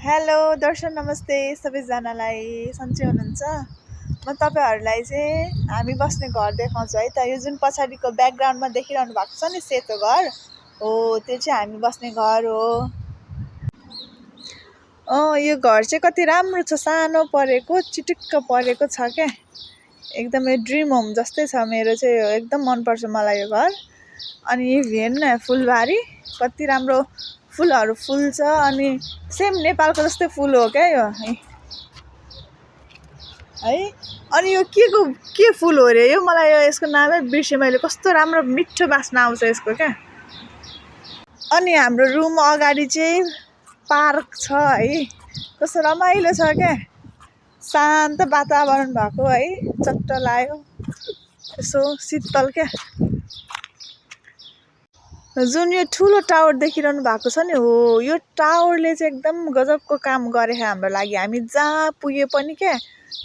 Hello दर्शन नमस्ते सबैजनालाई सन्चै हुनुहुन्छ। म तपाईहरुलाई चाहिँ हामी बस्ने घर देखाउँछु है त। यो जुन पछाडिको ब्याकग्राउन्डमा देखिरहनु भएको छ नि सेतो घर हो, त्यो चाहिँ हामी बस्ने घर हो। यो घर चाहिँ कति राम्रो छ, सानो परेको चिटिक्क परेको छ क्या। एकदमै ड्रिम होम जस्तै छ मेरो चाहिँ, एकदम मन पर्छ मलाई यो घर। अनि हेर्नु न फुलबारी कति राम्रो फुलहरू फुल्छ, अनि सेम नेपालको जस्तै फुल हो क्या यो है। अनि यो के फुल हो रे यो, मलाई यसको नामै बिर्सेँ मैले। कस्तो राम्रो मिठो बास्ना आउँछ यसको क्या। अनि हाम्रो रुम अगाडि चाहिँ पार्क छ है, कस्तो रमाइलो छ क्या। शान्त वातावरण भएको है, चट्ट लाग्यो यसो शीतल क्या। जुन यो ठुलो टावर देखिरहनु भएको छ नि हो, यो टावरले चाहिँ एकदम गजबको काम गरे हाम्रो लागि। हामी जहाँ पुगे पनि क्या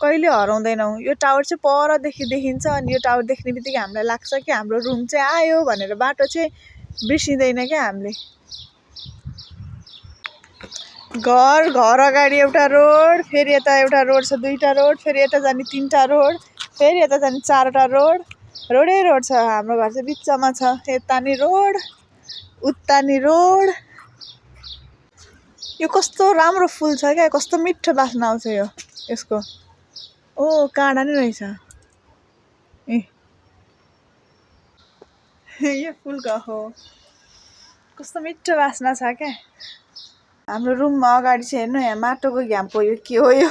कहिले हराउँदैनौँ। यो टावर चाहिँ परदेखि देखिन्छ, अनि यो टावर देख्ने बित्तिकै हामीलाई लाग्छ कि हाम्रो रुम चाहिँ आयो भनेर। बाटो चाहिँ बिर्सिँदैन क्या हामीले। घर अगाडि एउटा रोड, फेरि यता एउटा रोड छ, दुईटा रोड, फेरि यता जाने तीनटा रोड, फेरि यता जाने चारवटा रोड। रोडै रोड छ। हाम्रो घर चाहिँ बिचमा छ। यता नि रोड, उता नि रोड। यो कस्तो राम्रो फुल छ क्या, कस्तो मिठो बास्ना आउँछ यो यसको। ओ काँडा नि रहेछ यो फुलको हो, कस्तो मिठो बास्ना छ क्या। हाम्रो रुममा अगाडि चाहिँ हेर्नु, यहाँ माटोको घ्याम्पो यो के हो यो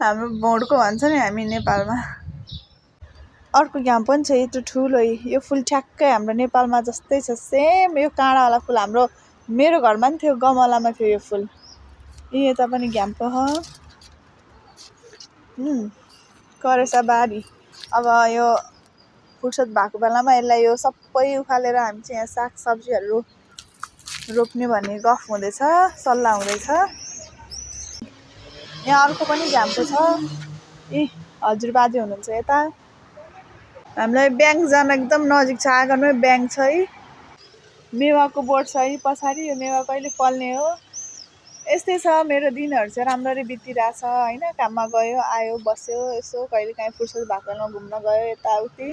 हाम्रो भोँडको भन्छ नि हामी नेपालमा। अर्को घ्याम्पो पनि छ, यत्रो ठुलो। यो फुल ठ्याक्कै हाम्रो नेपालमा जस्तै छ, सेम यो काँडावाला फुल हाम्रो मेरो घरमा पनि थियो, गमलामा थियो यो फुल। यता पनि घ्याम्पो हो। करेसा बारी। अब यो फुर्सद भएको बेलामा यसलाई यो सबै उखालेर हामी चाहिँ यहाँ सागसब्जीहरू रोप्ने भन्ने गफ हुँदैछ, सल्लाह हुँदैछ। यहाँ अर्को पनि घ्याम्पो छ। हजुर बाजे हुनुहुन्छ यता। हामीलाई ब्याङ्क जान एकदम नजिक छ, आँगनमै ब्याङ्क छ है। मेवाको बोट छ है पछाडि, यो मेवा कहिले फल्ने हो। यस्तै छ मेरो दिनहरू चाहिँ राम्ररी बितिरहेछ होइन। काममा गयो आयो बस्यो, यसो कहिले काहीँ फुर्सद भएको बेलामा घुम्न गयो, यताउति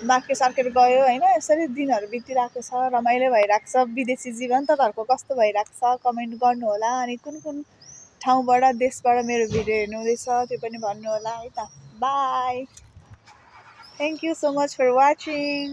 मार्केट सार्केट गयो होइन। यसरी दिनहरू बितिरहेको छ, रमाइलो भइरहेको छ। विदेशी जीवन तपाईँहरूको कस्तो भइरहेको छ कमेन्ट गर्नुहोला। अनि कुन कुन ठाउँबाट देशबाट मेरो भिडियो हेर्नु हुँदैछ त्यो पनि भन्नुहोला है त। Bye, thank you so much for watching.